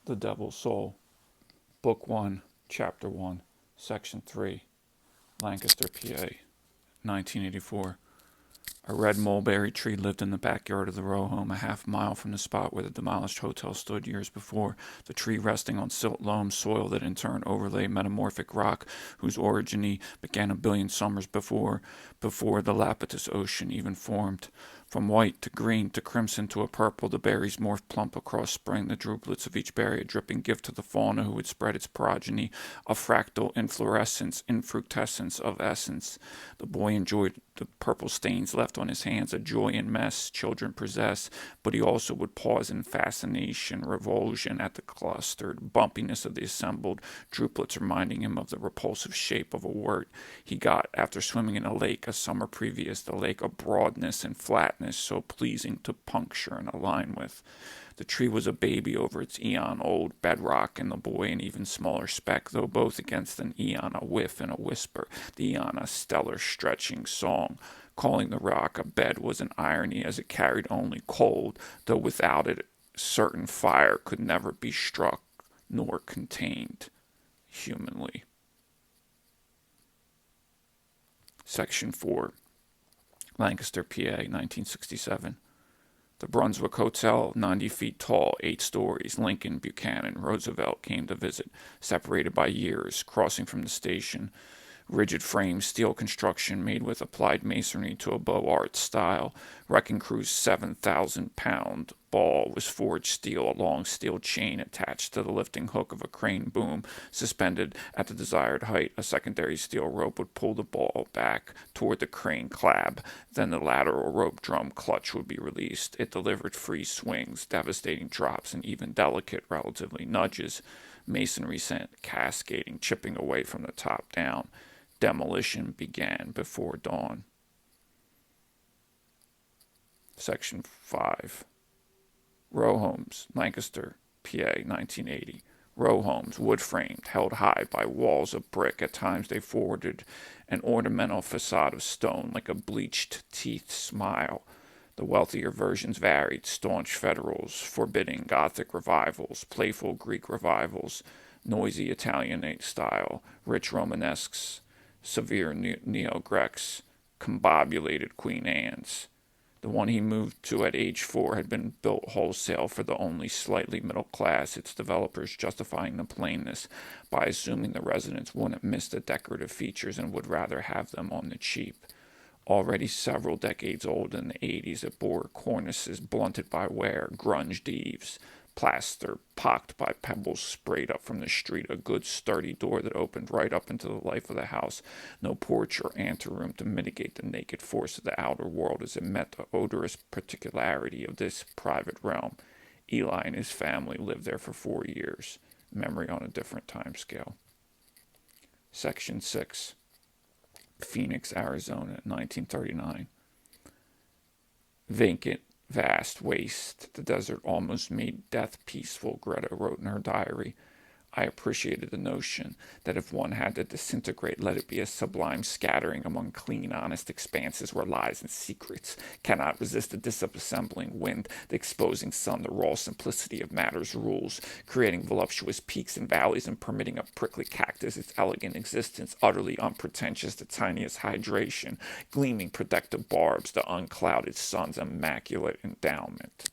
The Devil's Soul, Book 1, Chapter 1, Section 3, Lancaster, PA, 1984. A red mulberry tree lived in the backyard of the row home, a half-mile from the spot where the demolished hotel stood years before, the tree resting on silt-loam soil that in turn overlay metamorphic rock whose origin began a billion summers before the Lapitous Ocean even formed. From white to green to crimson to a purple, the berries morphed plump across spring, the droplets of each berry a dripping gift to the fauna who would spread its progeny, a fractal infructescence of essence. The boy enjoyed the purple stains left on his hands, a joy and mess children possess, but he also would pause in fascination, revulsion at the clustered bumpiness of the assembled droplets, reminding him of the repulsive shape of a wort he got after swimming in a lake a summer previous, the lake of broadness and flatness so pleasing to puncture and align with. The tree was a baby over its eon-old bedrock, and the boy an even smaller speck, though both against an eon a whiff and a whisper, the eon a stellar stretching song. Calling the rock a bed was an irony, as it carried only cold, though without it certain fire could never be struck nor contained humanly. Section 4, Lancaster, PA, 1967. The Brunswick Hotel, 90 feet tall, 8 stories. Lincoln, Buchanan, Roosevelt came to visit, separated by years, crossing from the station. Rigid frame steel construction made with applied masonry to a Beaux Arts style. Wrecking crew's 7,000-pound ball was forged steel, a long steel chain attached to the lifting hook of a crane boom. Suspended at the desired height, a secondary steel rope would pull the ball back toward the crane clab. Then the lateral rope drum clutch would be released. It delivered free swings, devastating drops, and even delicate, relatively nudges. Masonry sent cascading, chipping away from the top down. Demolition began before dawn. Section 5. Rowhomes, Lancaster, PA, 1980. Rowhomes, wood-framed, held high by walls of brick. At times they forwarded an ornamental facade of stone like a bleached teeth smile. The wealthier versions varied, staunch federals, forbidding Gothic revivals, playful Greek revivals, noisy Italianate style, rich Romanesques, severe Neo-Grecs, combobulated Queen Anne's. The one he moved to at age 4 had been built wholesale for the only slightly middle class, its developers justifying the plainness by assuming the residents wouldn't miss the decorative features and would rather have them on the cheap. Already several decades old in the 80s, it bore cornices blunted by wear, grunged eaves, plaster pocked by pebbles sprayed up from the street, a good sturdy door that opened right up into the life of the house, no porch or anteroom to mitigate the naked force of the outer world as it met the odorous particularity of this private realm. Eli and his family lived there for 4 years, memory on a different time scale. Section 6. Phoenix, Arizona, 1939. Vacant, vast waste. The desert almost made death peaceful, Greta wrote in her diary. I appreciated the notion that if one had to disintegrate, let it be a sublime scattering among clean, honest expanses where lies and secrets cannot resist the disassembling wind, the exposing sun, the raw simplicity of matter's rules, creating voluptuous peaks and valleys and permitting a prickly cactus its elegant existence, utterly unpretentious, the tiniest hydration, gleaming protective barbs, the unclouded sun's immaculate endowment.